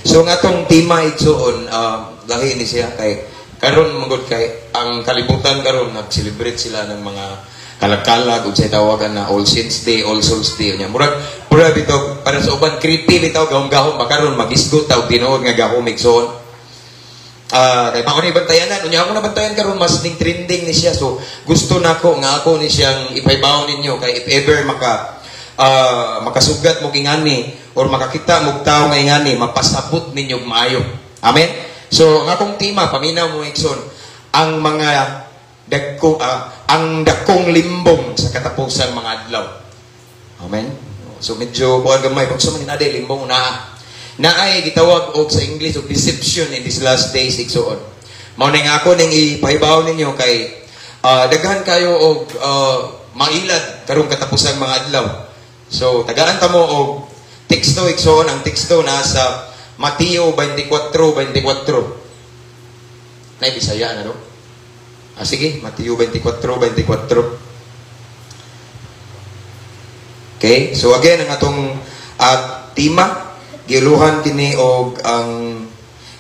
So nga tong tema igsoon, lahi ni siya kay karon mangod kay ang kalibutan karon nag-celebrate sila ng mga kalagkalag ug say tawagan na All Saints Day, All Souls Day nya. Murag bito para sa uban creepy bitaw gahom-gahom makaron magisgot taw tinuod nga gahom igsoon. Kay pa ko ni bantayanan, unya ako na bantayan karon mas ning trending ni siya. So gusto nako nga ako ni siyang ipaybaw ninyo kay if ever makasugat mo ingani or makakita mo tao nga ingani mapasabot ninyo maayo. Amen. So ang akong tema paminaw mo igsoon ang mga ang dakong limbong sa katapusang mga adlaw. Amen. So medyo buwan gamay pag suman inaday limbong naay gitawag og sa English og deception in these last days igsoon. Mao ning ako ning ipahibaw ninyo kay daghan kayo og mailad karong katapusang mga adlaw. So tagaan ta mo og teksto igsoon, ang teksto nasa Mateo 24:24. Nay Bisaya na no? Sige, Mateo 24:24. Okay, so again ang atong tema giluhan kini og ang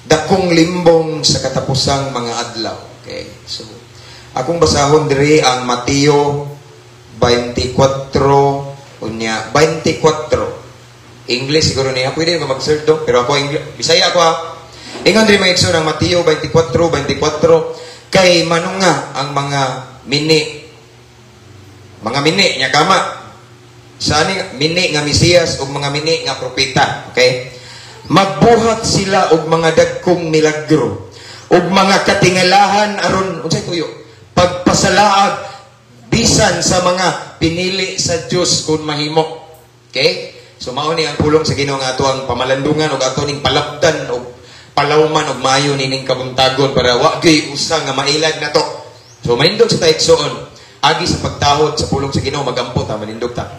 dakong limbong sa katapusang mga adlaw. Okay, so akong basahon diri ang Mateo 24 unya 24. English siguro niya. Pwede ko mag-search do. Pero ako, Bisaya ako ha. Ingon rin mga igsoon ng Mateo 24:24. Kay manunga ang mga mini. Mga mini niya kama. Saan mini nga Mesiyas o mga mini nga propeta. Okay? Magbuhat sila og mga dagkong milagro. Og mga katingalahan aron, unsay tuyo? Pagpasalaag bisan sa mga pinili sa Dios kung mahimo. Okay? So mao ni ang pulong sa Ginoo nga ato ang pamalandungan ug ato ning palapdan og palawman og maayo nining kabuntagon para wa gyud usa nga mailad nato. So manindog sa taigsoon agi sa pagtahod sa pulong sa Ginoo magampo ta manindog ta.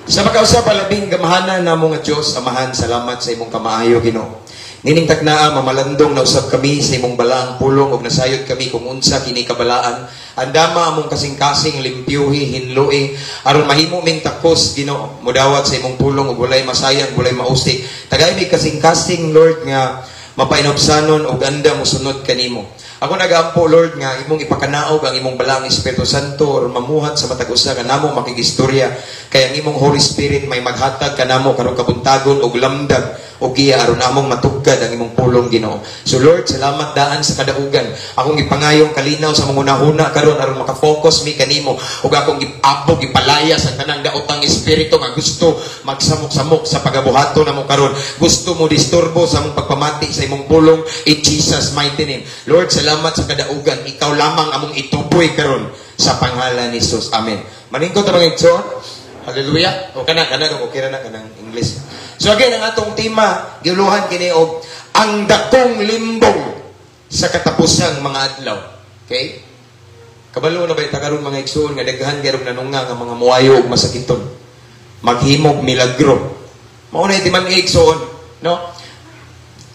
Sa pagkausap palabing gamahanan namo nga Dios Amahan, salamat sa imong kamaayo Ginoo. Nining taknaa mamalandong na usab kami sa imong balaang pulong ug nasayod kami kung unsa kini kabalaan. Andama among kasing-kasing limpyuhi hinloi aron mahimo ming takos Ginoo. Mudawat sa imong pulong ug walay masayang, walay mausik. Tagay mi kasing-kasing Lord nga mapainobsanon ug anda mosunod kanimo. Ako nagaampo Lord nga imong ipakanaog ang imong balaang Espiritu Santo or mamuhat sa matag usa nga namo makigistorya kay ang imong Holy Spirit may maghatag kanamo karong kabuntagon ug lamdag o giya aron namong matugkad ang imong pulong Ginoo. So Lord, salamat daan sa kadaugan. Akong ipangayong kalinaw sa mga unahuna karon aron makafocus mi kanimo ug akong ipabog ipalaya sa tanang daotang espiritu nga gusto magsamok-samok sa pagabuhaton namo karon. Gusto mo disturbo sa among pagpamati sa imong pulong in Jesus mighty name. Lord, salamat sa kadaugan. Ikaw lamang among ituboy karon sa pangalan ni Jesus. Amen. Maningkot ta mga igsoon. Hallelujah. O kana okay na kanang English. So again, ang atong tema, giluhan kini og ang dakong limbong sa katapusang mga adlaw. Okay? Kabalo na ba karon mga igsoon nga daghan gyud nanunga nga mga muayo ug masakiton. Maghimog milagro. Mao na iti man igsoon, no?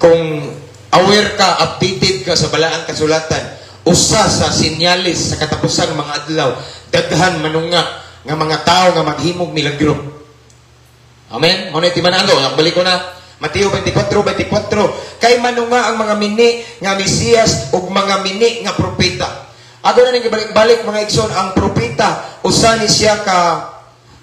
Kung aware ka, updated ka sa balaang kasulatan, usa sa sinyalis sa katapusang mga adlaw, daghan manunga nga mga tao nga maghimog milagro. Amen? Muna iti manalo. Balik ko na. Mateo 24:24. Kay manunga ang mga mini nga Mesiyas ug mga mini nga propeta. Ako na nang ibalik-balik mga igsoon ang propeta. Usa ni siya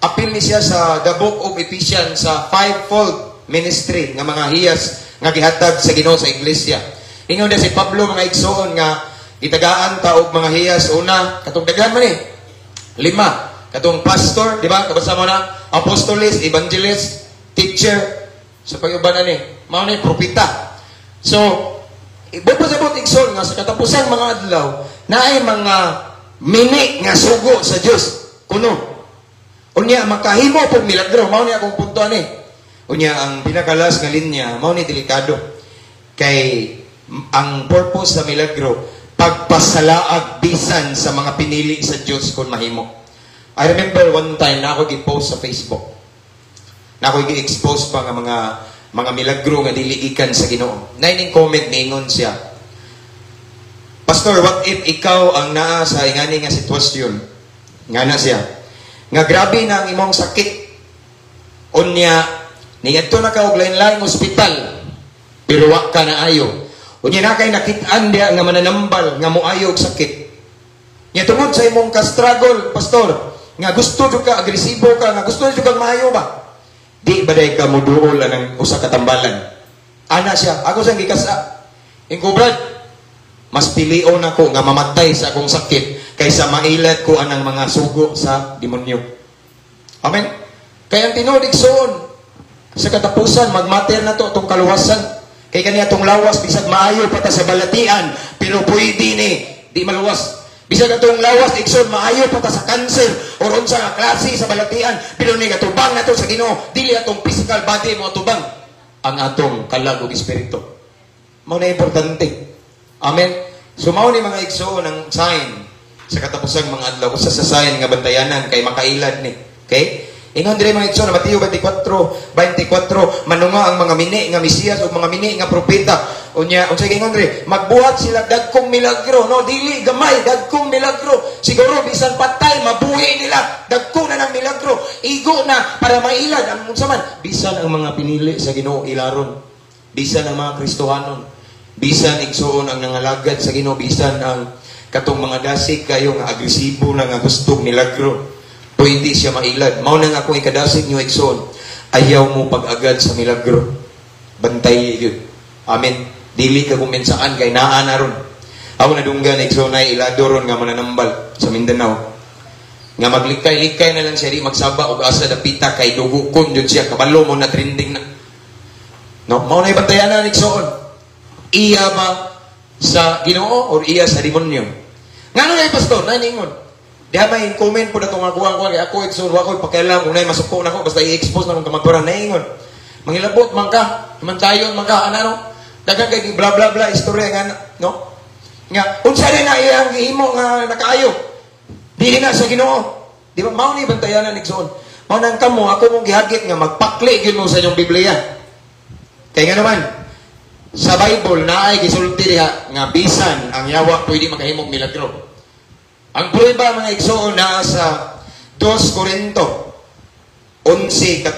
apil ni siya sa the book of Ephesians sa fivefold ministry nga mga hiyas nga gihatag sa Ginoo sa iglesia. Ingon na si Pablo mga igsoon nga gitagaan ta og mga hiyas una katong daghan man 5. Katong pastor, di ba? Kabasa mo na, apostolist, evangelist, teacher, sa pag-ibanan mao na propeta. So, ibabasabot igsoon nga sa katapusang mga adlaw, naay mga mini nga sugo sa Dios kuno. Unya makahimo pag milagro, mao ni akong punto ani. Unya ang pinakalas nga linya, mao ni delikado. Kay ang purpose sa milagro, pagpasalaag bisan sa mga pinili sa Dios kun mahimo. I remember one time na ako gi-post sa Facebook. Na ako gi-expose pa nga mga milagro nga dili gikan sa Ginoo. Naining comment ningon siya. Pastor, what if ikaw ang naa sa ingani nga sitwasyon? Nga na siya. Nga grabe na ang imong sakit. Unya, niadto na ka og lain-laing ospital. pero wa ka na ayo. Unya na kay nakit-an diya nga mananambal nga moayo og sakit. Nya tungod sa imong ka-struggle, pastor, nga gusto jud ka agresibo ka, nga gusto jud ka maayo ba? Di baday ka moduol anang usa ka tambalan. Ana siya, ako sang gikasa. Ingko brad, mas pilion ako nga mamatay sa akong sakit kaysa mailat ko anang mga sugo sa demonyo. Amen. Kaya ang tinuod igsoon sa katapusan magmater na to atong kaluwasan. Kay kaniya atong lawas bisag maayo pa ta sa balatian pero pwede ni di maluwas. Bisag atong lawas igsoon maayo pa ta sa cancer or unsa nga klase sa balatian pero ni gatubang nato sa Ginoo dili atong physical body mo atubang ang atong kalag ug espiritu. Mao na importante. Amen. So mao ni mga igsoon ang sign sa katapusang mga adlaw usa sa sign nga bantayanan kay makailad ni. Okay? Ingon dire mga igsoon Mateo 24:24 manunga ang mga mini nga Mesiyas ug mga mini nga propeta. Unya unsay ingon dire? Magbuhat sila dagkong milagro, no? Dili gamay, dagkong milagro. Siguro bisan patay mabuhi nila, dagkong na ng milagro. Igo na para mailad ang unsa man. Bisan ang mga pinili sa Ginoo ilaron. Bisan ang mga Kristohanon. Bisan igsoon ang nangalagad sa Ginoo, bisan ang katong mga dasig kayo nga agresibo na nga gustong milagro. Pwede siya mailad. Mao nang akong ikadasig nyo igsoon. Ayaw mo pag-agad sa milagro. Bantay yun. Amen. Dili ka kumensaan kay naa na ron. Ako nadunggan igsoon ay ilado ron nga mananambal sa Mindanao. Nga maglikay-likay na lang siya di magsaba o asa dapita kay dugukon yun siya. Kabalo mo na trending na. No? Mao na ibantayan na igsoon. Iya ba sa Ginoo or iya sa demonyo? Nga na pastor? Naningon. Diha may comment po na itong akuan ko. Ako, igsoon ako, pakialam kung na masuko na ako, basta i-expose na akong kamaturan. Naingon. Mangilabot, man ka. Mantayon, man ka. Ano? Dagang kay bla bla bla, istorya nga, no? Nga, unsa rin na iyang gihimo nga nakaayo. Dili na sa Ginoo. Di ba? Mao ni bantayan na igsoon. Mao nang kamo, ako mong gihagit nga magpakli gyud mo sa inyong Biblia. Kaya nga naman, sa Bible, naay gisulti diha nga bisan ang yawa pwede makahimog milagro. Ang prueba mga igsoon na sa 2 Corinto 11:14.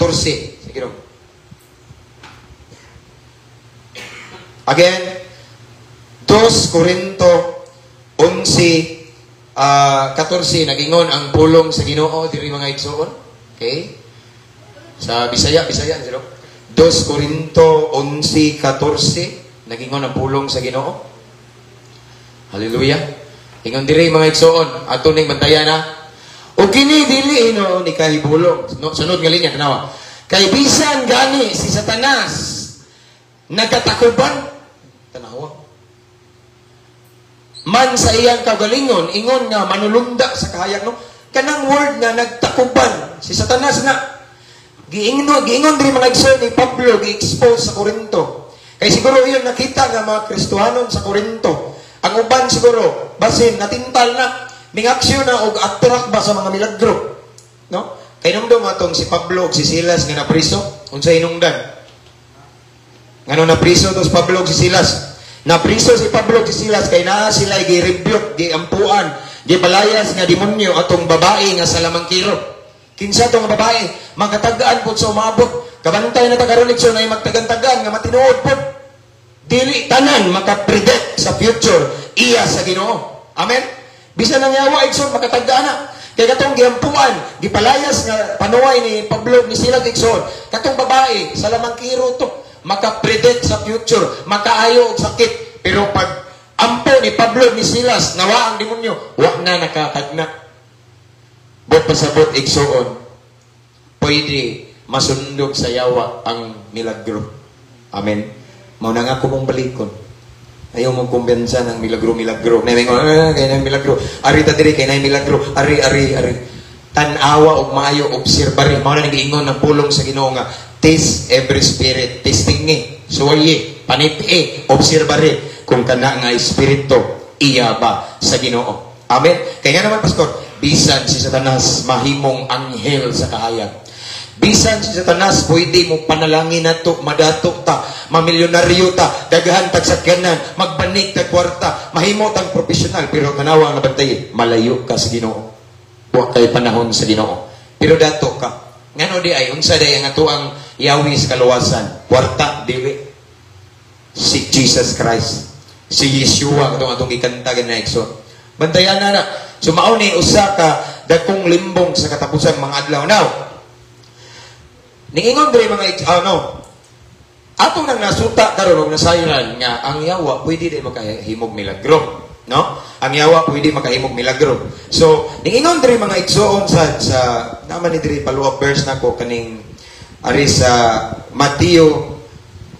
Sige ro. Again, 2 Corinto 11:14 nagingon ang pulong sa Ginoo diri mga igsoon. Okay? Sa Bisaya zero. 2 Corinto 11:14 nagingon ang pulong sa Ginoo. Hallelujah. Ingon diri mga igsoon, ato ning bantayan na. O kini dili no ni kahibulong. No, sunod nga linya tanawa. Kay bisan gani si Satanas nagkatakuban tanawa. Man sa iyang kagalingon, ingon nga manulunda sa kahayag no. Kanang word nga nagtakuban si Satanas na giingon diri mga igsoon ni Pablo gi-expose sa Korinto. Kay siguro iyon nakita nga mga Kristohanon sa Korinto. Ang uban siguro, basin, natintal na, mingaksyon na o attract ba sa mga milagro. No? Kaya nung atong si Pablo o si Silas nga napriso, unsa hinungdan? Nga napriso to si Pablo o si Silas. Napriso si Pablo o si Silas, kaya na sila gi-rebuke, gi-ampuan, gi-balayas nga demonyo atong babae nga sa lamangkiro. Kinsa itong babae, magkatagaan po sa umabot. Kabantay na tagarolikso na yung magtagan-tagan nga matinuod po. Dili tanan makapredict sa future iya sa Ginoo. Amen. Bisan ang yawa igsoon makatagdaan na. Kay katong giampuan, gipalayas nga panuway ni Pablo ni sila igsoon. Katong babae sa lamangkiro to makapredict sa future, makaayo og sakit. Pero pag ampo ni Pablo ni Silas nawa ang demonyo, wa na nakatagna. Bot pasabot igsoon. Pwede masundog sa yawa ang milagro. Amen. Mao na nga ko mong balikon. Ayaw mong kumbensa ng milagro-milagro. Kaya na milagro. Ari ta diri, kaya na milagro. Ari. Tanawa o maayo, obserbari. Mao na nag-iingon ng pulong sa Ginoo nga, taste every spirit. Testing ni, suwaye, paniti, obserbari. Kung kana nga espiritu, iya ba sa Ginoo. Amen? Kaya nga naman, Pastor, bisan si Satanas mahimong anghel sa kahayag. Bisan si Satanas, pwede mo panalangin na to, madato ta, mamilyonaryo ta, dagahan tag sakyanan, magbanig tag kwarta, mahimo tang profesional, pero tanawa nga bantay, malayo ka sa Ginoo. Huwag kay panahon sa Ginoo. Pero dato ka. Ngano di ay, unsa day ang ato ang yawi sa kaluwasan, kwarta, dili. Si Jesus Christ. Si Yeshua atong gikanta na igsoon. Bantayan na. So mao ni usa ka dagkong limbong sa katapusan mga adlaw now. Ningingon diri mga atong nang nasuta karon og nasayran nga ang yawa pwede di makahimog milagro, no? Ang yawa pwede makahimog milagro. So ningingon diri mga igsoon sa naman ni diri follow-up verse nako kaning ari sa Mateo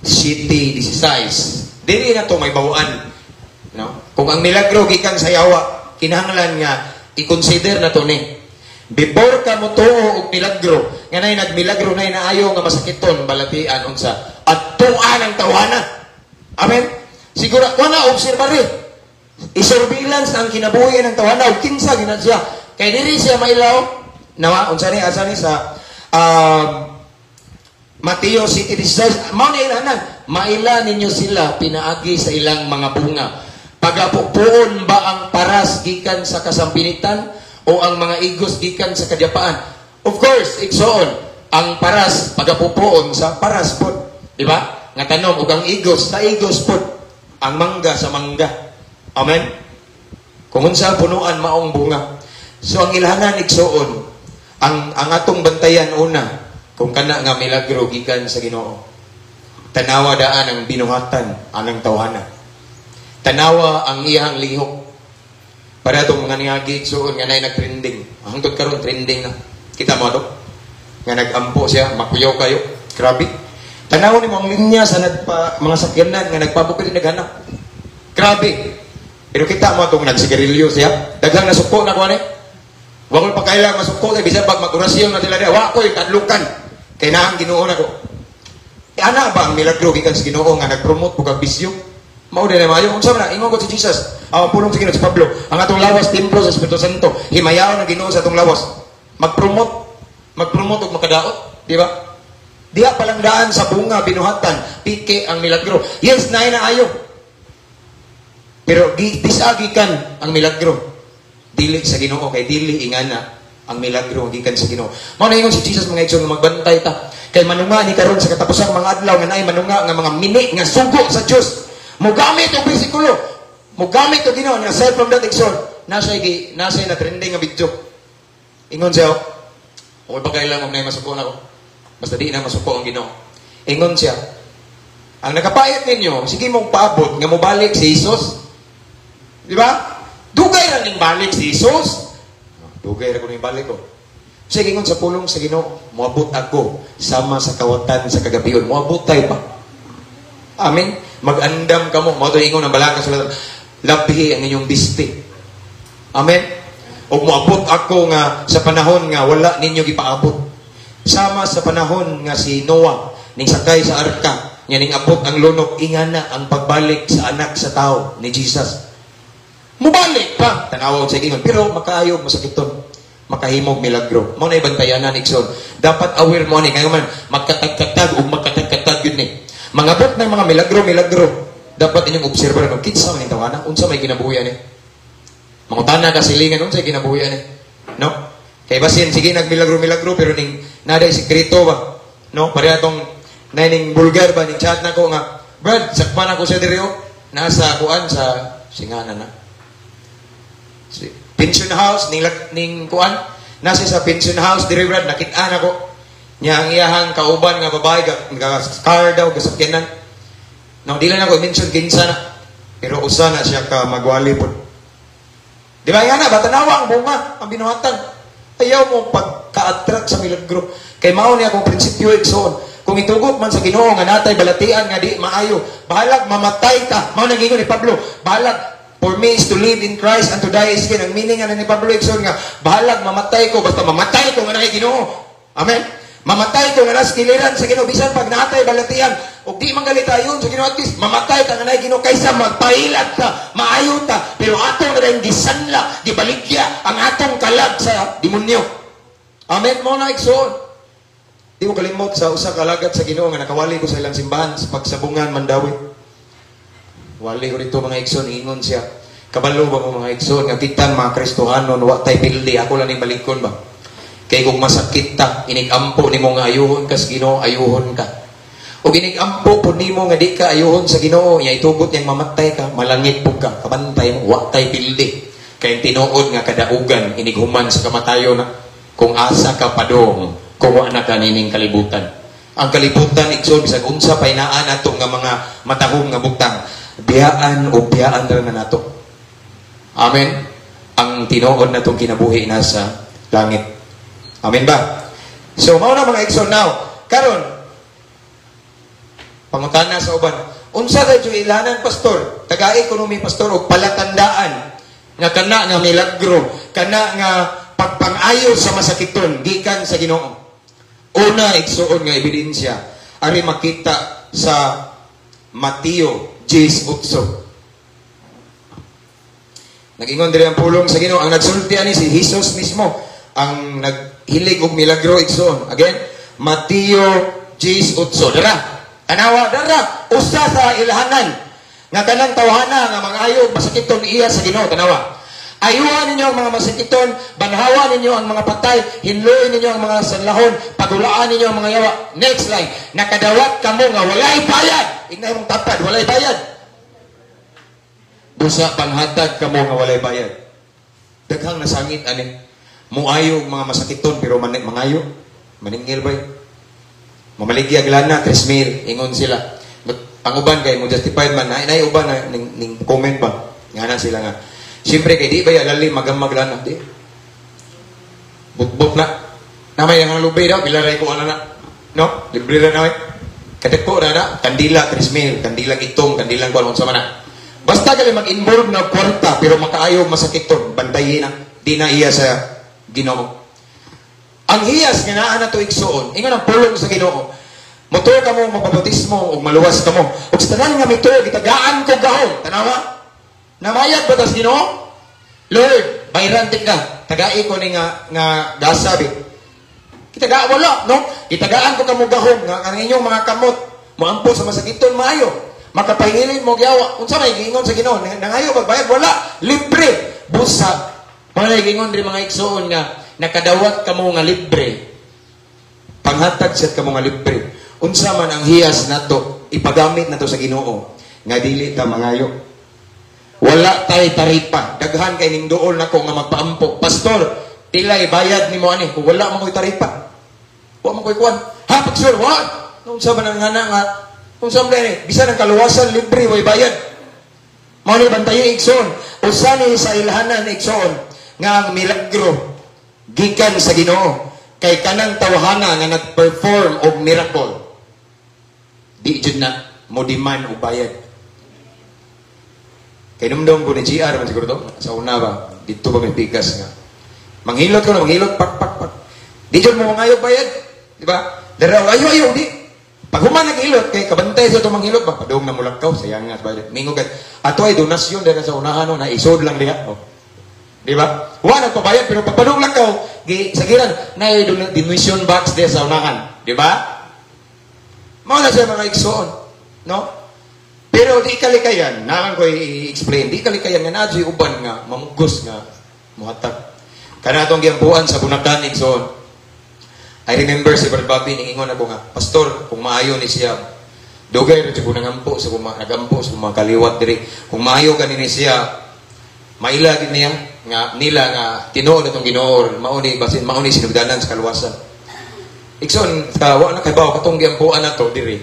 7:16. Dili na to may bawaan, no? Kung ang milagro gikan sa yawa, kinahanglan nga i-consider na to ni. Before ka mo tuo og milagro, nga nay nagmilagro nay naayo nga masakiton balatian unsa at tuan ang tawana. Amen. Siguro wala obserbare. I-surveillance ang kinabuhi ng tawana ug kinsa ginad siya. Kay diri siya mailaw nawa unsa ni asa ni sa Mateo 7:16. Mao ni ilanan, maila ninyo sila pinaagi sa ilang mga bunga. Pagapupuon ba ang paras gikan sa kasampinitan o ang mga igos gikan sa kadyapaan? Of course, igsoon, ang paras pagapupuon sa paras pod, di ba? Nga tanom ug ang igos sa igos pod, ang mangga sa mangga. Amen. Kung unsa punuan maong bunga. So ang ilhanan igsoon, ang atong bantayan una, kung kana nga milagro gikan sa Ginoo. Tanawa daan ang binuhatan anang tawana. Tanawa ang iyang lihok. Para itong mga niyagi igsoon nga nay nag-trending. Hangtod karon trending na. Kita mo to? Nga nag-ampo siya, makuyaw kayo. Grabe. Tanawa ni mo ang linya sa mga sakyanan nga nagpabukid din naghanap. Grabe. Pero kita mo itong nagsigarilyo siya. Daghang nasuko na ko ani. Wala pa kailang masuko kay bisan pag mag-orasyon na sila diya. Wa ko'y kadlukan. Kaya na ang Ginoo na ko. Ana ba ang milagro gikan sa Ginoo nga nag-promote po kag bisyo? Mao din mayo unsa man ingon ko si Jesus. Pulong sige si Pablo. Ang atong lawas templo sa Espiritu Santo. Himayaw na Ginoo sa atong lawas. Mag-promote og makadaot, di ba? Diha palang daan sa bunga binuhatan, pike ang milagro. Yes, naay na ayo. Pero disagikan ang milagro. Dili sa Ginoo kay dili ingana ang milagro gikan sa Ginoo. Mao na ingon si Jesus mga igsoon magbantay ta. Kay manunga ni karon sa katapusang mga adlaw nga naay manunga nga mga mini nga sugo sa Dios. Mogamit og bersikulo. Mogamit og Ginoo nga aside from that igsoon, nasa na trending nga video. Ingon siya, "O ba kailangan mo na masuko na ko? Basta di na masuko ang Ginoo." Ingon siya, "Ang nakapayat ninyo, sige mong paabot nga mobalik si Jesus." Di ba? Dugay ra ning balik si Jesus. Dugay ra ko ning balik ko. Sige ngon sa pulong sa Ginoo, moabot ako sama sa kawatan sa kagabion. Moabot tayo pa. Amen. Mag-andam kamo, mao to ingon ang balaka sa labihi ang inyong bisti. Amen. O moabot ako nga sa panahon nga wala ninyo gipaabot. Sama sa panahon nga si Noah ning sakay sa arka, nya ning abot ang lunok ingana ang pagbalik sa anak sa tao ni Jesus. Mubalik pa tanaw sa ingon pero makaayo masakiton. Makahimog milagro. Mao na ibantayanan igsoon. Dapat aware mo ni kay man magkatag-katag ug magkatag-katag yun ni. Mangabot ng mga milagro. Dapat inyong obserbahan kung kinsa man tawana, unsa may ginabuhian ni. Mangutana ka silingan unsa ginabuhian ni. No? Kay basin sige nagmilagro pero ning naday sekreto ba. No? Pare atong ning bulgar ba ning chat nako nga, "Brad, sakpan ako sa diri nasa kuan sa singanan na." Pension house ning kuan nasa sa pension house diri Brad nakit-an ako nya ang iyahang kauban nga babae ga car daw gasakyanan no dili na ko mention kinsa na pero usa na siya ka magwali pod di ba yana ba tanawa ang bunga ang binuhatan ayaw mo pagka-attract sa milagro kay mao ni akong prinsipyo igsoon kung itugot man sa Ginoo nga natay balatian nga di maayo bahalag mamatay ta mao nangingon ni Pablo bahalag for me is to live in Christ and to die is gain. Ang meaning ni Pablo Ikson nga, bahalag mamatay ko, basta mamatay ko nga na kay Ginoo. Amen? Mamatay ko nga na skiliran sa Ginoo. Bisan pag natay balatian, o di manggalita yun sa Ginoo at least, mamatay ka nga na Ginoo kaysa magpahilat ka, maayon ta. Pero atong na rin gisanla, gibaligya, ang atong kalag sa demonyo. Amen mo na Ikson. Di mo kalimot sa usa kalagat sa Ginoo nga nakawali ko sa ilang simbahan sa pagsabungan Mandawi. Wali ko dito mga igsoon, ingon siya. Kabalo ba mo mga igsoon, nga kita mga Kristohanon, wa tay pildi, ako lang yung balikon ba? Kaya kung masakit ta, inigampo ni mo nga ayuhon ka sa Ginoo, ayuhon ka. O ginigampo po nimo nga di ka ayuhon sa Ginoo, nya itugot niyang mamatay ka, malangit po ka, kabantay mo, wa tay pildi. Kay tinuod nga kadaugan inighuman sa kamatayon na kung asa ka padong, kung wa na kanining kalibutan. Ang kalibutan igsoon bisag unsa pay naa nato nga mga matahong nga butang, biyaan o biyaan ra na nato. Amen. Ang tinuod natong kinabuhi nasa langit. Amen ba? So mao na mga igsoon now. Karon pangutana sa uban, unsa kay ilanan pastor, taga-ekonomi pastor og palatandaan nga kana nga milagro, kana nga pagpang-ayo sa masakiton gikan sa Ginoo. Una igsuon nga ebidensya ari makita sa Mateo 10:8. Nag-ingon diri ang pulong sa Ginoo, ang nagsulti ani si Jesus mismo, ang naghilig og milagro igsuon. Again, Mateo 10:8. Dara. Tanawa dara usa sa ilahanan nga kanang tawhana nga mangayo masakiton iya sa Ginoo. Tanawa. Ayuhan ninyo ang mga masakiton, banhawan ninyo ang mga patay, hinluin ninyo ang mga sanlahon, pagulaan ninyo ang mga yawa. Next line, nakadawat kamo nga walay bayad. Ingay mong tapad, walay bayad. Busa panghatag kamo nga walay bayad. Daghang nasangit ani. Muayo mga masakiton pero mangayo. Maningil ba? Mamaligya glana 3,000 ingon sila. Ang uban kay mo justified man nay uban na ning comment ba. Ngana sila nga. Siyempre kay di ba ya lalim magamag lana di. Butbot na. Namay ang lubay daw bilaray ko ana na. No? Libre na namay. Kadako na na kandila 3,000, kandilang itong, kandilang kuan unsa man na. Basta gali mag-involve na kwarta pero makaayo masakiton, bantayin na. Di na iya sa Ginoo. Ang hiyas nga naa na to igsuon, ingon ang pulong sa Ginoo. Moto ka mo mababautismo o maluwas ka mo. O sa tanan nga mito, gitagaan ko gahon. Tanawa? Namayag ba tas Ginoo? Lord, bayrantik ka. Tagai ko ni nga gasabi. Kitagaan wala, no? Kitagaan ko kamo gahon nga kanang inyong mga kamot. Moampo sa masakiton maayo. Makapahingilin mo giyawa. Unsa may giingon sa Ginoo? Nangayo magbayad wala. Libre. Busa. Mga giingon ri mga igsuon nga nakadawat kamo nga libre. Panghatag sa kamo nga libre. Unsa man ang hiyas nato, ipagamit nato sa Ginoo nga dili ta mangayo. Wala tay taripa. Daghan kay ning duol nako nga magpaampo. Pastor, pilay bayad nimo ani kung wala man koy taripa. Wa man koy kuan. Ha, pastor, wa. Unsa man ang ngana nga unsa man ni bisan ang kaluwasan libre way bayad. Mao ni bantayo igsoon. Usa ni sa ilhanan igsoon nga ang milagro gikan sa Ginoo kay kanang tawhana nga nag-perform og miracle. Di jud na mo demand og bayad. Kay numdum ko ni GR man siguro to sa una ba dito ba may pikas nga. Manghilot ko na manghilot pak. Di jud mo ngayo bayad, di ba? Dara ayo di. Pag human naghilot kay kabantay sa to manghilot ba padung na mulakaw sayang nga bayad. Mingo kay ato ay donasyon dira sa unahan no na isod lang diha. Oh. Di ba? Wa na pabayad pero papadung lang ka sagiran na donation box there sa unahan, di ba? Mao na sa mga igsoon, no? Pero di kalikayan, naman ko i-explain, di kalikayan nga nadyo uban nga mamugos nga muhatag. Kanatong giampuan sa Bunakan igsoon. I remember si Brad Bobby ningingon ako nga, pastor, kung maayo ni siya, dugay rin siya kung nagampo sa mga kaliwat diri. Kung maayo ka ni siya, maila din niya nga nila nga tinuod atong Ginoo mauni sinugdanan sa kaluwasan. Igsoon wa na kay bawo katong giampuan nato diri.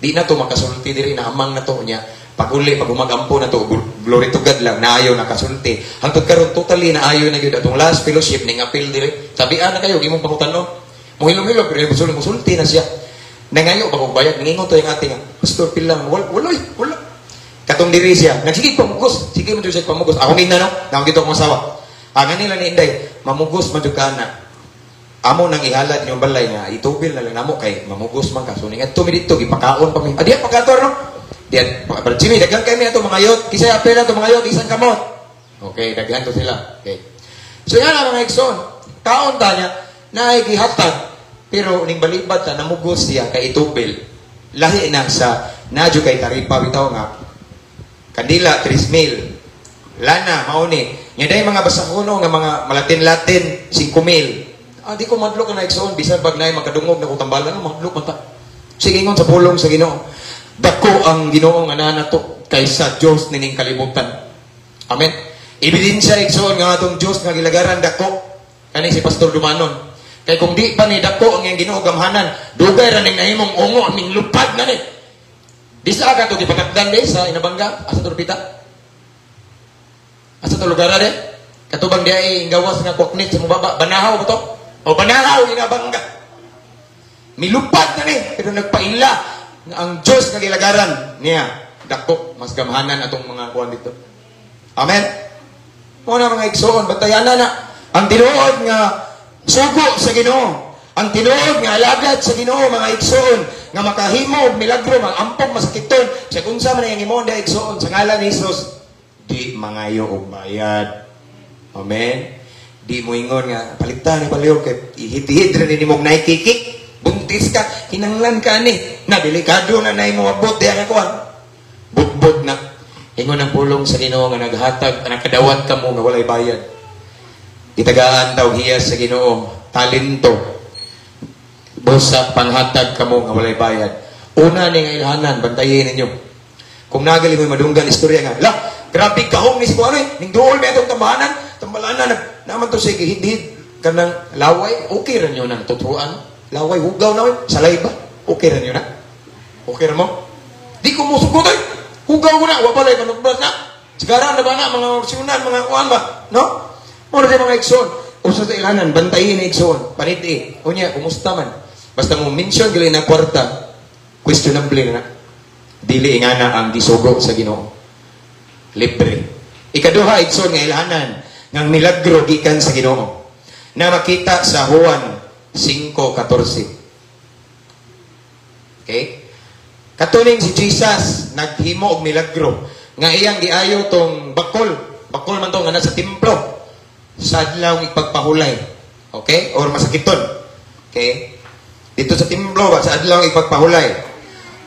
Di na to makasulti diri na amang na to niya. Pag umagampo na to glory to God lang naayo nakasulti. Hangtod karon totally naayo na gyud atong last fellowship ning appeal diri. Tabian na kayo gimong pangutanon. Muhilom-hilom pero musulti na siya. Nangayo ba kog bayad ningon to yung ating pastor pilang wala. Katong diri siya, nagsigig pamugos. Sige mo siya pamugos. Ako nina no, nang gito kong asawa. Ang nila ni Inday, mamugos man jud kana. Amo nang ihalad yung balay nga itubil na lang namo kay mamugos man ka. So ningat to mi dito gipakaon pa mi. Adiya pagkator no. Diyan, pero Jimmy daghang kay mi ato mga yot. Kisay apela to mga yot isan kamot. Okay, daghan to sila. Okay. So yan ang mga igsoon. Kaon ta niya na gihatag pero ning balibad ta namugos siya kay itubil. Lahi na sa nadyo kay taripa bitaw nga kandila 3,000. Lana mauni. Nya day mga basakuno nga mga malatin-latin 5,000. Di ko madlok na igsoon bisan pag nay makadungog na ko tambalan madlok man ta. Sige ngon sa pulong sa Ginoo. Dako ang Ginoo nga naa nato kaysa Dios nining kalibutan. Amen. Ebidensya igsoon nga atong Dios nga gilagaran dako kani si Pastor Dumanon. Kay kung di pa ni dako ang iyang Ginoo gamhanan, dugay ra ning nahimong ungo ning lupad na ni. Di sa ka to gipakatdan di sa Inabanga asa to pita. Asa to lugar de? Katubang di ay gawas nga koknit sa mubaba, banahaw ba to? O banahaw Inabanga. Milupad na ni pero nagpaila nga ang Dios nga gilagaran niya dako mas gamhanan atong mga kuan dito. Amen. Mo na mga igsoon batayanan na ang tinuod nga sugo sa Ginoo. Ang tinuod nga alagad sa Ginoo mga igsoon nga makahimo og milagro mag-ampong masakiton sa unsa man ang imong da igsoon sa ngalan ni Hesus di mangayo og bayad. Amen. Di mo ingon nga palitan ni paliw kay ihit-ihit rin ni mong naikikik buntis ka kinanglan ka ni na delikado na nay mo abot diha ka kuan butbut na ingon ang pulong sa Ginoo nga naghatag nakadawat ka mo nga walay bayad. Itagaan daw hiya sa Ginoo talento busa panghatag kamo nga walay bayad. Una ni nga ilhanan bantayin ninyo. Kung nagali mo madunggan istorya nga, la, grabe kahong ni si kuano ning duol ba itong tambalanan naman to sige hid kanang laway, okay ra nyo nang tutuan. Laway hugaw na salay ba? Okay ra nyo na. Okay ra mo? Di ko musugot ay. Hugaw ko na, wa palay panugbat na. Sigara na ba na mga siunan, mga kuan ba? No? Muna sa mga igsoon. Usa sa ilanan, bantayin na igsoon. Paniti. Unya, kumusta man? Basta mo mention gali na kwarta, questionable na. Dili nga na ang gisugo sa Ginoo. Libre. Ikaduha, igsoon nga ilanan, ng milagro gikan sa Ginoo. Na makita sa Juan 5:14. Okay? Katuning si Jesus, naghimo og milagro. Nga iyang giayo tong bakol. Bakol man to nga nasa templo. Sa adlaw ipagpahulay. Okay? Or masakiton. Okay? Dito sa templo ba, sa adlaw ipagpahulay.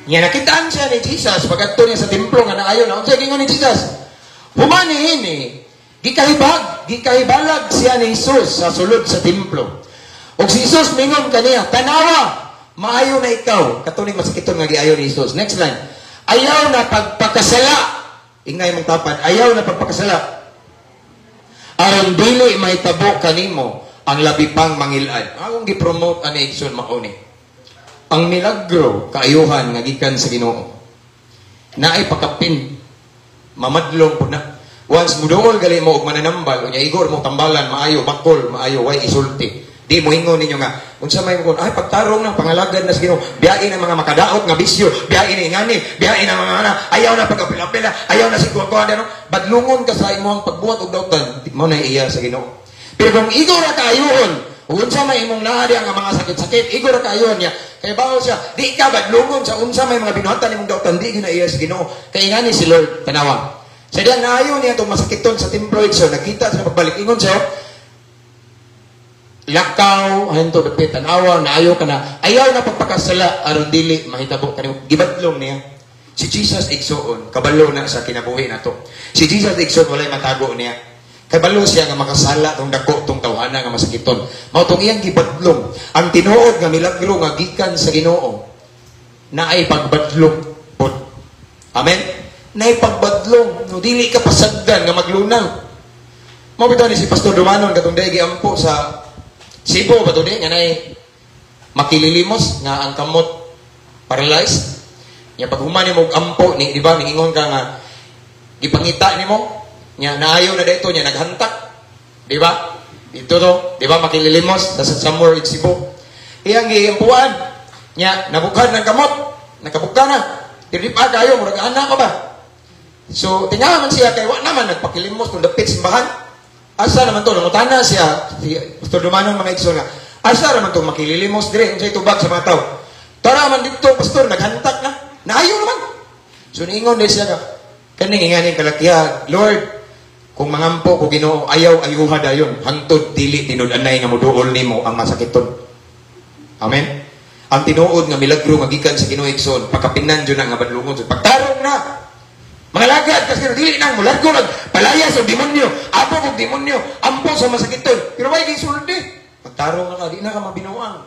Nga nakitaan siya ni Jesus, pagkatto niya sa templo nga naayon na, unsa gingon ni Jesus? Humani ini, gikahibalag siya ni Jesus sa sulod sa templo. Og si Jesus mingon kaniya, tanawa, maayo na ikaw. Katuning masakiton nga giayo ni Jesus. Next line. Ayaw na pagpakasala. Ingay mong tapat, ayaw na pagpakasala. Aron dili mahitabo kanimo ang labi pang mangilad. Akong gi-promote ani igsoon mauni. Ang milagro kaayuhan nga gikan sa Ginoo. Naay pakapin. Mamadlong pud na. Once muduol gali mo og mananambal, unya igor mo tambalan, maayo bakol, maayo way isulti. Di mo ingon ninyo nga, unsa may mo ay pagtarong ng pangalagad na sa Ginoo, biyain ang mga makadaot nga bisyo, biyain ang ingani, biyain ang mga ayaw na pagkapila-pila, ayaw na sigwa-gwa ano, badlungon ka sa imong pagbuhat og dautan, mo na iya sa Ginoo. Pero kung igor ra kaayuhon, unsa may imong naadi ang mga sakit-sakit, igor ra kaayuhon niya, kay bawo siya, di ka badlungon sa unsa may mga binuhatan imong dautan, di gina iya sa Ginoo. Kay ingani si Lord tanawa. Sa diyan naayo niya itong masakiton sa templo so nakita sa pagbalik ingon siya, lakaw, hanto dapit tanawa, naayo ka na, ayaw na pagpakasala, aron dili, mahitabo kanimo, gibatlong niya. Si Jesus igsoon, kabalo na sa kinabuhi na to. Si Jesus igsoon, walay matago niya. Kabalo siya nga makasala, tong dako, tong tawhana nga masakiton. Mao tong iyang gibatlong. Ang tinuod nga milagro nga gikan sa Ginoo, na ay pagbadlong pod. Amen? Na ay pagbadlong. No, dili ka pasagdan nga maglunang. Mao bitaw ni si Pastor Dumanon, katong dahi giampo sa Cebu ba to di? Nga na makililimos nga ang kamot paralyzed. Nga pag humani mo ampo, di ba, ningingon ka nga, ipangita ni mo, nga naayaw na dito, nga naghantak. Di ba? Dito to, di ba, makililimos, sa somewhere in Cebu. Iyang giampuan, nga nabukhan ng kamot, nakabukha na. Tiri pa kayo, murag anak ka ba? So, tingaman siya, kaya wala naman, nagpakilimos, kung dapit simbahan. Asa naman to, nangutana siya, si Pastor Dumanon mga igsoon nga, asa naman to, makililimos dire, unsay tubag sa mga tao. Tara man dito, Pastor, naghantak na. Naayo naman. So, niingon din siya ka, kaning inganing kalakihan, Lord, kung mangampo ko Ginoo, ayaw ayuha dayon, hangtod dili tinud-anay nga moduol nimo ang masakiton. Amen. Ang tinuod nga milagro nga gikan sa Ginoo igsoon, pagkapinan jud nga badlungon, so pagtarong na. Mga lagad, kasi dili nang mulargo palaya sa demonyo, apo kong demonyo, ampo sa masakiton. Pero why gisulti? Pagtarong na ka, di na ka mabinuang.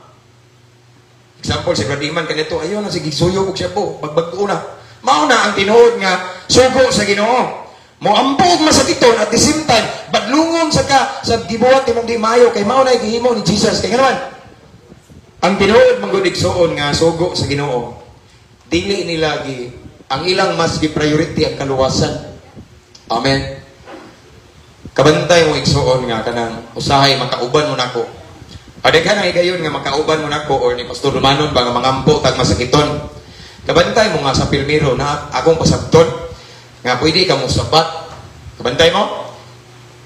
Example, si Bradiman kanito, ayaw na, sige, suyo ko siya po, bagbag na. Mauna ang tinuod nga, sugo sa Ginoo. Mo ambog masakiton at the same time, badlungon sa ka, sa gibuhat imong di mayo, kay mauna gihimo ni Jesus. Kaya naman, ang tinuod manggod igsoon nga, sugo sa Ginoo. Dili nila ang ilang mas gi-priority ang kaluwasan. Amen. Kabantay mo igsoon nga kanang usahay makauban mo nako. Adaghan ang higayon nga makauban mo nako or ni Pastor Romanon ba nga mangampo tag masakiton. Kabantay mo nga sa Pilmiro na akong pasabton nga pwede ka mo sapat. Kabantay mo?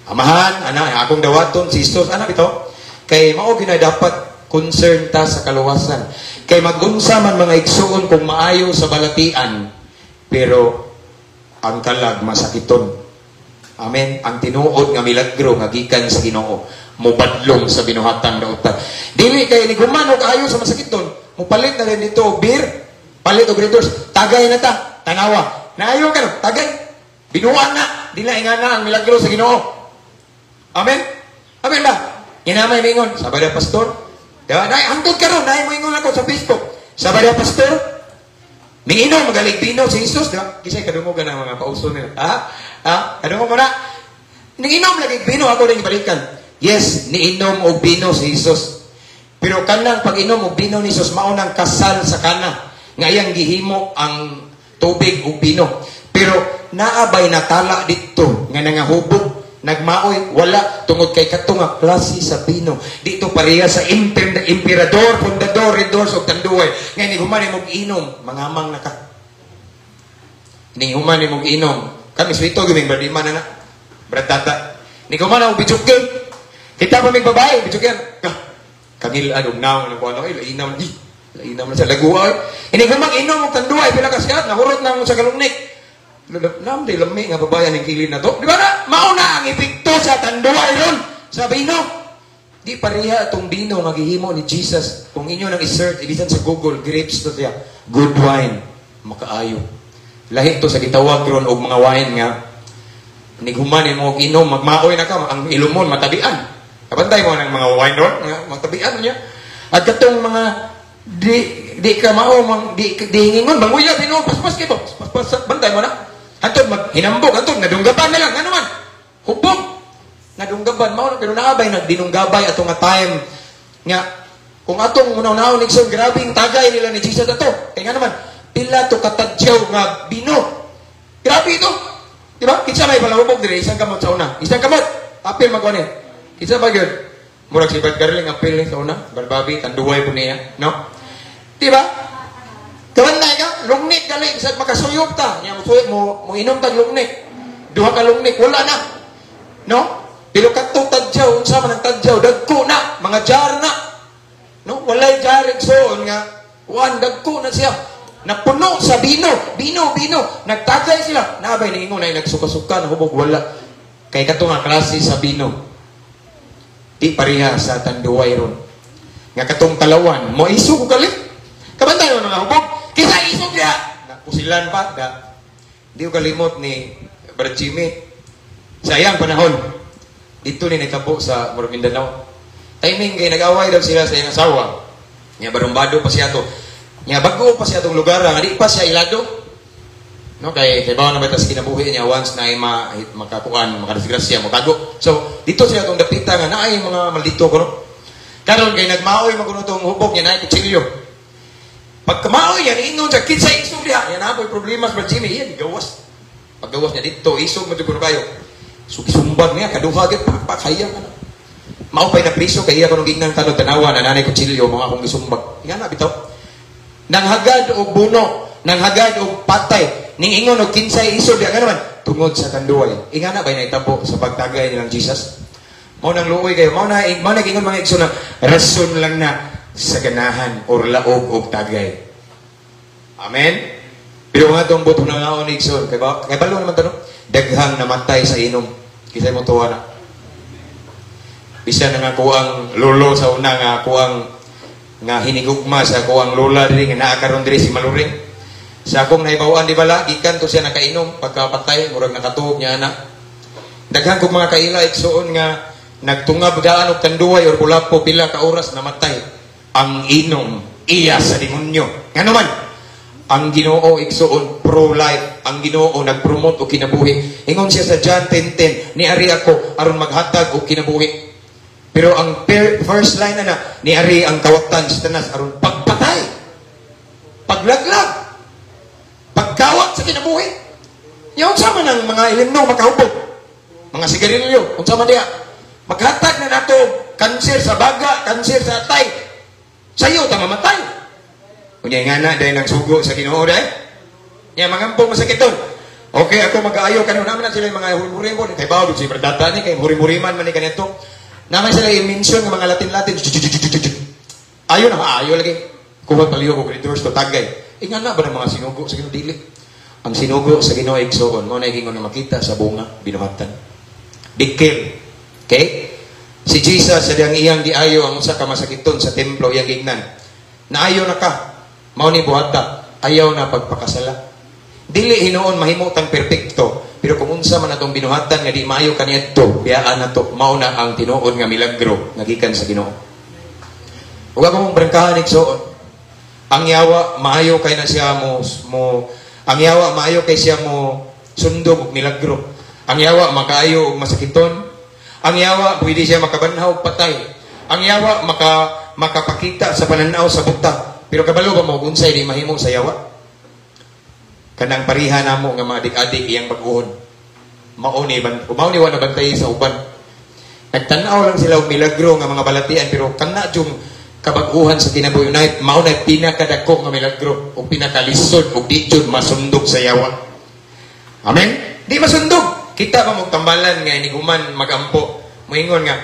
Amahan, ana, akong dawaton, sisters, anak ito. Kay mao gyud dapat concern ta sa kaluwasan. Kay mag-unsa man mga igsuon kung maayo sa balatian, pero ang kalag masakiton. Amen. Ang tinuod nga milagro nga gikan sa Ginoo, mubadlong sa binuhatang dautan. Dili kay ni gumano kaayo sa masakiton, mupalit na rin dito beer, palit og readers, tagay na ta, tanawa. Naayo ka no, tagay. Binuan na, dili ingana ang milagro sa Ginoo. Amen. Amen ba? Inamay mingon, sabay na pastor. Diba? Hangtod ka ron, dahil mo ingon ako sa Facebook. Sabay na pastor. Niinom, magalig bino si Jesus. Diba? Kisay kadungogan ang mga pauso nila. Kadungog mo na. Niinom lagi bino, ako rin ibalikan. Yes, niinom og bino si Jesus. Pero kanang pag-inom og bino ni Jesus, maunang kasal sa kana. Ngayang gihimo ang tubig og bino. Pero naabay natala dito nga nangahubog. Nagmaoy, wala, tungod kay katunga klase sa bino. Dito pareha sa emperador, fundador, redors, o tanduay. Ngayon, ni human mong inom, mangamang na ka. Ni human mong inom. Kami, swito, guming bardima na na. Bratata. Ni human mong bijukin. Kita pa may babae, bijukin. Kangil, anong naong, ano, lainaw na sa laguay. Ni human inom, o tanduay, pila kasyat, nahurot na sa kalungnik. Nam di lami nga babayan ng kilid na to. Di ba na? Mauna ang epekto sa tanduay ron. Sa bino. Di pareha itong bino nga gihimo ni Jesus. Kung inyo nang i-search, ibisan sa Google, grapes to siya. Good wine. Makaayo. Lahi to sa gitawag ron og mga wine nga. Nigumanin mo og inom, magmaoy na ka. Ang ilumon, matabian. Kabantay mo ng mga wine ron. Matabian niya. At katong mga di ka mao, di hingingon. Banguya, bino, paspas kayo. Paspas, bantay mo na. Antod hinambog, antod nadunggaban na lang, ano man? Hubog. Nadunggaban mao pero naabay nagdinunggabay ato nga time nga kung atong unaw-unaw nigson grabing tagay nila ni Jesus ato. Kay nga naman pila to katadyaw nga bino. Grabe ito. Di ba? Kinsa may palahubog dire isang kamot sa una. Isang kamot. Apil magkuani. Kinsa ba gyud? Murag si Bad Garling apil sa una, barbabi tanduway po niya, no? Di ba? Kawanay ka, lungnik gali, bisag makasuyop ta. Nya mo inom tag lungnik. Duha ka lungnik, wala na. No? Pero katong tadyaw, unsa man ang tadyaw, dagko na, mga jar na. No? Walay jar igsoon nga, dagko na siya. Napuno sa bino. Nagtagay sila. Nabay ni ingon ay nagsuka-suka, nahubog, wala. Kay katong nga klase sa bino. Di pareha sa tanduay ron. Nga katong talawan, mo iso ko galit. Kabantay mo na hubog. Kisa isog niya. Napusilan pa. Di ko kalimot ni Brad Jimmy. Sa iyang panahon, dito ni nagtapo sa Mindanao. Timing kay nag-away daw sila sa iyang asawa. Nga barumbado pa siya to. Nga bago pa siya itong lugar. Nga di pa siya ilado. No, kay bawa na ba tas kinabuhi niya once na ay makakuan, makadisgrasya, makago. So, dito siya itong dapita nga na ay mga maldito ko. No? Karon kay nagmaoy maguno itong hubog niya na ay kutsilyo. Pagkamaoy yan, ingon sa kinsa isog niya. Yan ako'y problema sa Brad Jimmy. Yan, gawas. Paggawas niya dito, isog mo dito kayo. So, isumbag niya, kaduhagit, pakaya ka na. Maupay na priso, kaya ako nung gignang tanong tanawa na nanay kutsilyo, mga akong isumbag. Yan na, bitaw. Nanghagad o buno, nanghagad o patay, ning ingon o kinsay isog niya, nga naman, tungod sa tanduay. Inga na, ba'y naitabo sa pagtagay nilang Jesus? Mau nang luoy kayo, mau na ingon mga ikso na, rason lang na, sa ganahan or laog o tagay. Amen? Pero nga itong buto na nga o nigson. Kaya balo naman ito, no? Daghang namatay sa inom. Kisay mo tuwa na. Bisa na nga kuang lolo sa una nga kuang nga hinigugma sa kuang lola diri nga naakaroon diri si Maluring. Sa akong naibawaan di bala, gikan to siya nakainom. Pagkapatay, murag nakatuog niya na. Daghang kong mga kaila iksoon nga nagtungab daan og tanduay or kulapo pila ka oras namatay. Ang inom iya sa demonyo. Nga naman, ang Ginoo igsuon pro-life, ang Ginoo nag-promote og kinabuhi. Ingon siya sa John 10:10, niari ako aron maghatag og kinabuhi. Pero ang first line na niari ang kawatan sa tanas aron pagpatay, paglaglag, pagkawat sa kinabuhi. Yung sama ng mga ilimno makahubog, mga sigarilyo, kung sama diya, maghatag na nato kanser sa baga, kanser sa atay, sayo ta mamatay. Kunya nga na dahil nagsugo sa Ginoo dahil. Yan, mangampong masakiton. Okay, ako mag-aayo kanon naman na sila yung mga huri-murimon. Kay bawag si Pradata ni, kay huri-muriman man ni kanito. Naman sila yung mention ng mga Latin-Latin. Ayaw na, maayo lagi. Kuha paliyo ko kreditors to tagay. Nga na ba ng mga sinugo sa Ginoo dili? Ang sinugo sa Ginoo igsoon mo na igingon na makita sa bunga binuhatan. Dikil. Okay? Si Jesus sa diyang iyang diayo ang usa ka masakiton sa templo iyang gignan. Naayo na ka. Mao ni buhata, ayaw na pagpakasala. Dili hinuon mahimutang perpekto, pero kung unsa man atong binuhatan nga di maayo kaniadto, biyaan nato mao na ang tinuod nga milagro nagikan sa Ginoo. Ug ako mong brangkahan igsoon. Ang yawa maayo kay na siya ang yawa maayo kay siya mo sundog og milagro. Ang yawa makaayo og masakiton. Ang yawa pwede siya makabanhaw og patay. Ang yawa makapakita sa pananaw sa buta. Pero kabalo ba mo unsay di mahimo sa yawa? Kanang pariha namo nga mga adik-adik iyang pag-uhon. Mao ni wa na bantay sa uban. Nagtan-aw lang sila og milagro nga mga balatian pero kana jung kabag-uhan sa kinabuhi night mao na pinakadako nga milagro o pinakalisod og di jud masundog sa yawa. Amen. Di masundog. Kita pa mo tambalan nga iniguman magampo. Moingon nga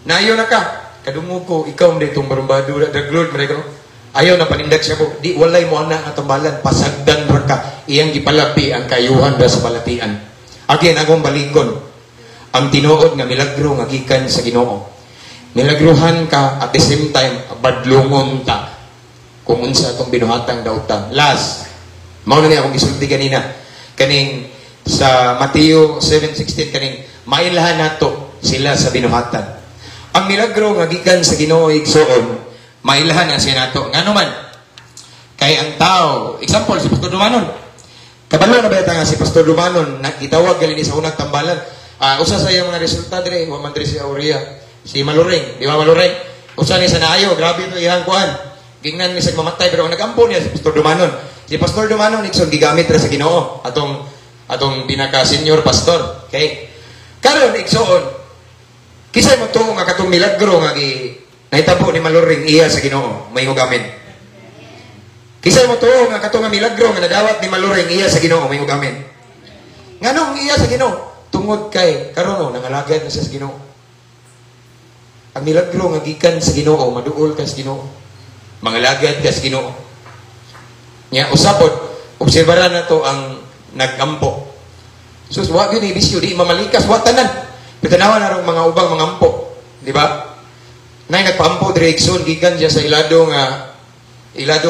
nayo na ka kadungog ko ikaw mo ditong barumbado daglod man ko. Ayaw na panindag siya po. Di walay mo ana nga tambalan pasagdan ra ka iyang gipalapi ang kayuhan ra sa balatian. Again agong balingon. Ang tinuod nga milagro nga gikan sa Ginoo. Milagruhan ka at the same time badlungon ta kung unsa atong binuhatang daotan. Last, mao na ni akong gisulti kanina. Kaning sa Mateo 7:16 kaning mailahan nato sila sa binuhatan. Ang milagro nga gikan sa Ginoo igsoon mailahan na siya nato. Nga naman, kay ang tao, example, si Pastor Dumanon. Kabalo na ba nga si Pastor Dumanon, itawag galing sa unang tambalan. Usa sa iyang mga resulta dire, waman dire si Aurea, si Maluring, di ba Maluring? Usa ni sa naayo, grabe ito ihang kuhan. Gingnan ni sa mamatay, pero ang nag-ampo niya si Pastor Dumanon. Si Pastor Dumanon, ikson gigamit ra sa Ginoo, atong pinaka-senior pastor. Okay? Karon iksoon, kisay mo to nga katong milagro nga nahitabo ni Maluring iya sa Ginoo, may ugamin. Kisay mo to nga katong milagro nga nadawat ni Maluring iya sa Ginoo, may ugamin. Nganong iya sa Ginoo? Tungod kay karon nangalagad na siya sa Ginoo. Ang milagro nga gikan sa Ginoo, maduol ka sa Ginoo. Mangalagad ka sa Ginoo. Nya usapod, obserbaran nato ang nagampo. Sus wa gyud ibisyo di mamalikas wa tanan. Bitanawan na mga ubang mga ampo, di ba? Nay nagpaampo direksyon gikan siya sa ilado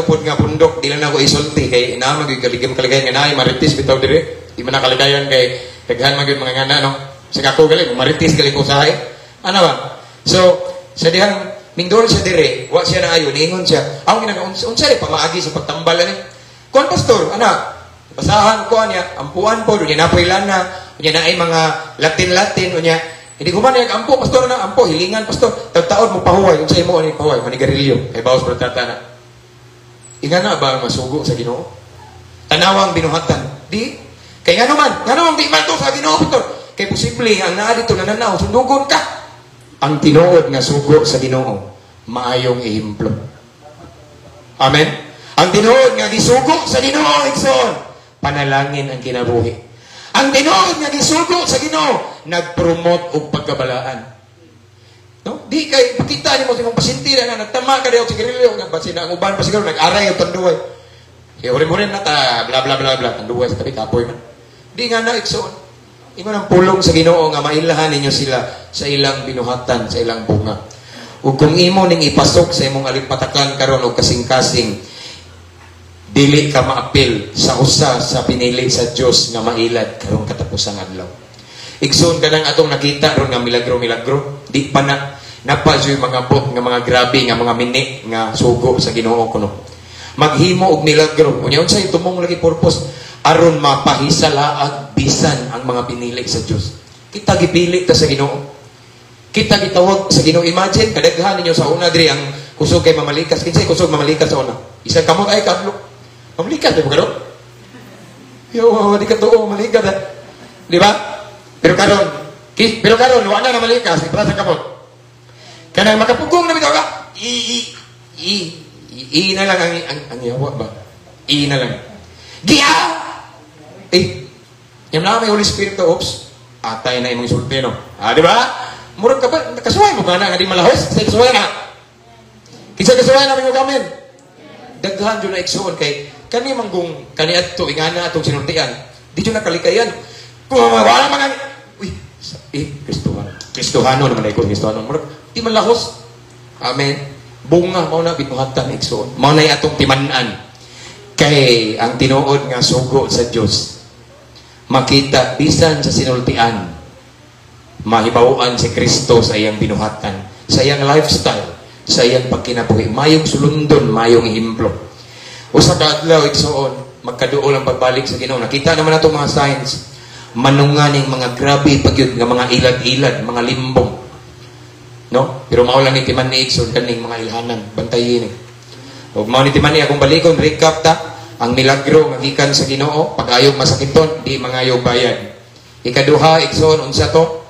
pod nga pundok dili na ko isulti kay naa gyud kaligam-kaligayan nga naay maritis bitaw dire di man nakaligayan kay daghan man gyud mga ngana no sa ako gali maritis gali ko sahay ano ba so sa dihang mingdol siya dire wa siya naayo ningon siya aw unsa pamaagi sa pagtambal ani kon pastor ana basahan ko niya ampuan po dunya napoy lana dunya naay mga Latin unya. Hindi ko man ampo, pastor na, ampo, hilingan, pastor. Tagtaon mo pahuway, yung sa'yo mo, ano pahuway, manigarilyo, kay bawas pratata na. Inga na ba masugo sa Ginoo? Tanawang binuhatan. Di. Kaya nga naman di man to sa Ginoo, pastor. Kaya posible, ang naa dito na nanaw, sundugon ka. Ang tinuod nga sugo sa Ginoo, maayong ihimplo. Amen? Ang tinuod nga gisugo sa Ginoo, ikson, panalangin ang kinabuhi. Ang tinuod nga gisugo sa Ginoo nag-promote og pagkabalaan. No? Di kay pakita nimo sa imong pasintira na nagtama ka daw sa sigarilyo nga basin ang uban pa siguro nag-aray og tanduay. Kaya uri-uri na ta bla bla bla bla tanduay sa tabi kapoy man. Di nga na iksoon. Ingon ang pulong sa Ginoo nga mailahan ninyo sila sa ilang binuhatan, sa ilang bunga. Ug kung imo ning ipasok sa imong alimpatakan karon og kasing-kasing dili ka maapil sa usa sa pinili sa Dios nga mailad karong katapusang adlaw. Igsoon ka nang atong nakita ron nga milagro-milagro, di pa na Napadyo'y mga bot nga mga grabe nga mga mini nga sugo sa Ginoo kuno. Maghimo og milagro. Unya unsay tumong lagi purpose aron mapahisalaag bisan ang mga pinili sa Dios. Kita gipili ta sa Ginoo. Kita gitawag sa Ginoo. Imagine kadaghan ninyo sa una diri ang kusog kay mamalikas. Kinsay kusog mamalikas sa una? Isang kamot ay kadlo. Mamalikas di ba karon? Yo, di ka tuo mamalikas. Di ba? Pero karon wala na mamalikas, ipra sa kamot. Kanang makapugong na bitaw ka. I na lang ang yawa ba? I na lang. Giya! Yung lang may Holy Spirit to, oops. Atay na yung mga sulti, no? Di ba? Murag ka ba? Kasuway mo ka na, nga di malahos. Kasi kasuway na. Kisa kasuway na mga gamin. Daghan dyan na iksuon kay kani manggong kani ato, ingana atong sinultian. Di dyan nakalikayan. Kung wala mga... Kristohano naman ay kung Kristohano. Murag, di malahos. Amen. Bunga, mauna binuhatan iksuon. Mauna atong timanan. Kay ang tinuod nga sugo sa Diyos. Makita bisan sa sinultian, mahibawaan si Kristo sa iyang binuhatan, sa iyang lifestyle, sa iyang pagkinabuhi, mayong sulundon, mayong himplo. Usa ka adlaw igsoon, magkaduol ang pagbalik sa Ginoo. Nakita naman nato mga signs, manunganing mga grabe pagyud nga mga ilad-ilad, mga limbong. No? Pero mao lang ni timan ni igsoon kaning mga ilhanan, bantayin. Ug mao ni timan ni akong balikon recap ta. Ang milagro nga gikan sa Ginoo, pag-ayog masakiton, di mangayog bayad. Ikaduha, igsoon, unsa to?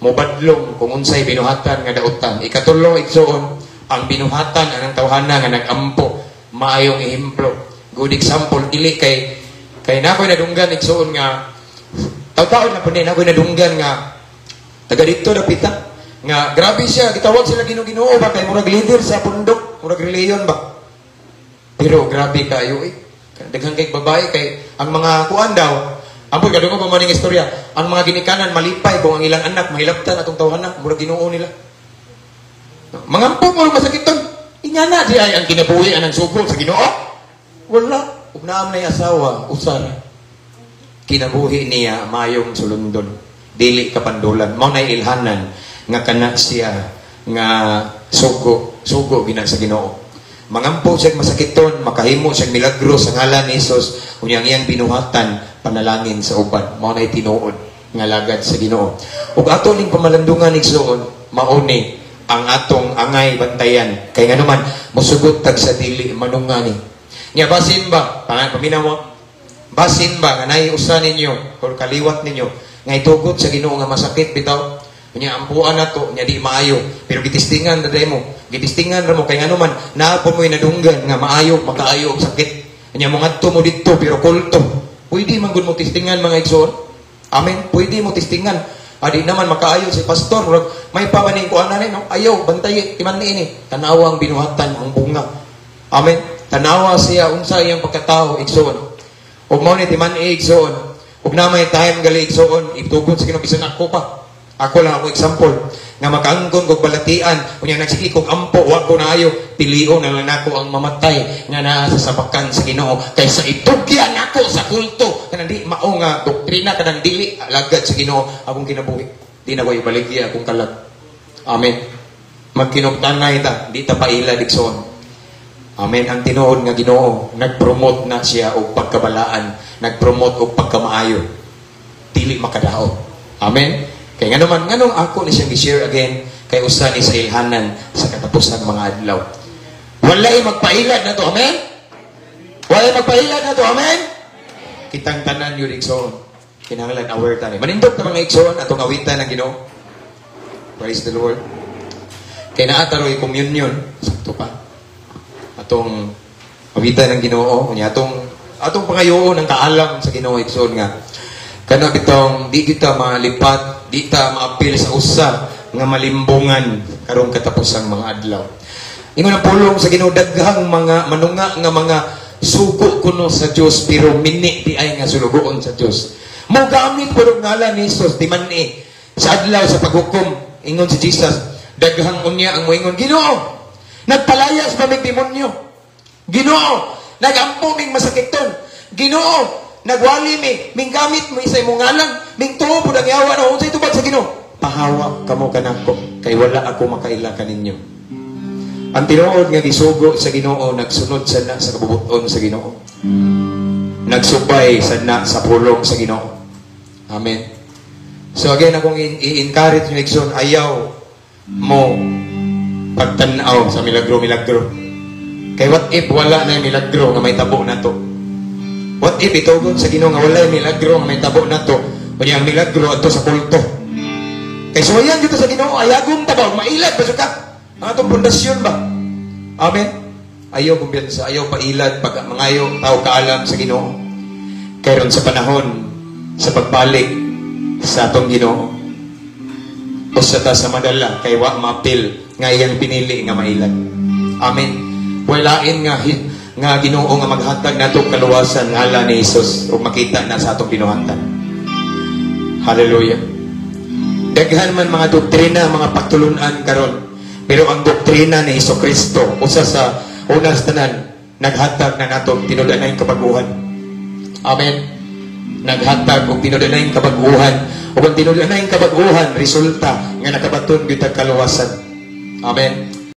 Mobadlong kung unsay binuhatan nga dautan. Ikatulo, igsoon, ang binuhatan anang tawhana nga nagampo, maayong ehemplo. Good example, dili kay nakoy nadunggan igsoon nga taw-taon na punin, nakoy nadunggan nga taga dito dapita nga grabe siya, gitawag sila Ginoo ba kay murag leader sa pundok, murag reliyon ba? Pero grabe kayo daghang kay babae kay ang mga kuan daw ampun kadungo pa man ning istorya ang mga ginikanan malipay kung ang ilang anak mahilabtan atong tawhanan murag Ginoo nila mangampo mo masakiton ingana di ay ang kinabuhi anang sugo sa Ginoo wala ug naam nay asawa usar kinabuhi niya mayong sulundon dili kapandulan mao nay ilhanan nga kana siya nga sugo gina sa Ginoo. Mangampo siya masakiton, makahimo siya milagro sa ngalan ni Jesus, unyang iyang binuhatan, panalangin sa uban. Mao na tinuod nga lagad sa Ginoo. Ug ato ning pamalandungan igsoon, mauni ang atong angay bantayan. Kay nga naman, musugot tag sa dili manungani. Nya basin ba, paminaw mo, basin ba nga nay usa ninyo or kaliwat ninyo nga itugot sa Ginoo nga masakit bitaw. Nya ampuan nato nya di maayo pero gitistingan na mo gitistingan ra mo kay ngano man naapon mo inadunggan nga maayo makaayo og sakit nya mo ngadto mo didto pero kulto pwede man gud mo tistingan mga igsoon amen pwede mo tistingan adi naman makaayo si pastor may pamaning kuan na no ayaw bantay timan niini tanawa ang binuhatan ang bunga amen tanawa siya unsa iyang pagkatao igsoon ug mao ni timan igsoon ug na may time gali igsoon itugon sa Ginoo bisan ako pa. Ako lang ako example nga makaanggon kog balatian unya nagsige kog ampo wa ko naayo pilion na lang nako ang mamatay nga naa sa sabakan sa Ginoo kaysa itugyan nako sa kulto kanang di mao nga doktrina kanang dili alagad sa Ginoo akong kinabuhi di na ko ibaligya akong kalag amen magkinugtanay ta di ta paila dikson amen ang tinuod nga Ginoo nagpromote na siya og pagkabalaan nagpromote og pagkamaayo dili makadaot amen. Kaya nga naman, nganong ako ni siyang i-share again kay usa ni sa ilhanan sa katapusan mga adlaw. Walay magpailad na to, amen? Walay magpailad na to, amen? Kitang tanan yun, igsoon. Kinahanglan aware tayo. Manindot na mga igsoon atong awitan ng Ginoo. Praise the Lord. Kaya naataroy communion. Sakto pa. Atong awitan ng Ginoo. Atong pangayoon ng kaalam sa Ginoo, igsoon nga. Kano bitong di kita malipat, di ta maapil sa usa nga malimbungan karong katapusang mga adlaw. Ingon ang pulong sa Ginoo daghang mga manunga nga mga sugo kuno sa Dios pero mini di ay nga sulugoon sa Dios. Mo gamit pud ngalan ni Jesus di man sa adlaw sa paghukom ingon si Jesus daghang unya ang moingon Ginoo nagpalayas pa mig demonyo. Ginoo nagampo mig masakiton. Ginoo nagwali ming gamit mo isay mong ngalan, ming tuo po nagyawa na unsay tubag sa Ginoo. pahawa kamo kanako kay wala ako makaila kaninyo. Ang tinuod nga gisugo sa Ginoo nagsunod sana sa kabubuton sa Ginoo. Nagsubay sana sa pulong sa Ginoo. Amen. So again, akong i-encourage nyo, Igsoon, ayaw mo pagtanaw sa milagro-milagro. Kay what if wala na yung milagro nga may tabo na to? What if itugon sa Ginoo nga wala yung milagro nga may tabo na to? Kaya ang milagro ato sa kulto. Kay suwayan dito sa Ginoo, ayagong tabaw, mailad ba ka? Ang atong pundasyon ba? Amen? Ayaw kumpiyansa, ayaw pailad, pag mangayo, tao kaalam sa Ginoo. Kaya ron sa panahon, sa pagbalik sa atong Ginoo, o sa ta sa madala, kay wa mapil, nga iyang pinili nga mailad. Amen? Walain nga Ginoo nga maghatag nato kaluwasan ngala ni Jesus o makita na sa atong binuhatan. Hallelujah. Daghan man mga doktrina, mga pagtulunan karon, pero ang doktrina ni Jesucristo usa sa una sa tanan naghatag na nato tinuod-anay kabaguhan. Amen. Naghatag og tinuod-anay kabaguhan, ug ang tinuod-anay kabaguhan resulta nga nakabaton gyud kaluwasan. Amen.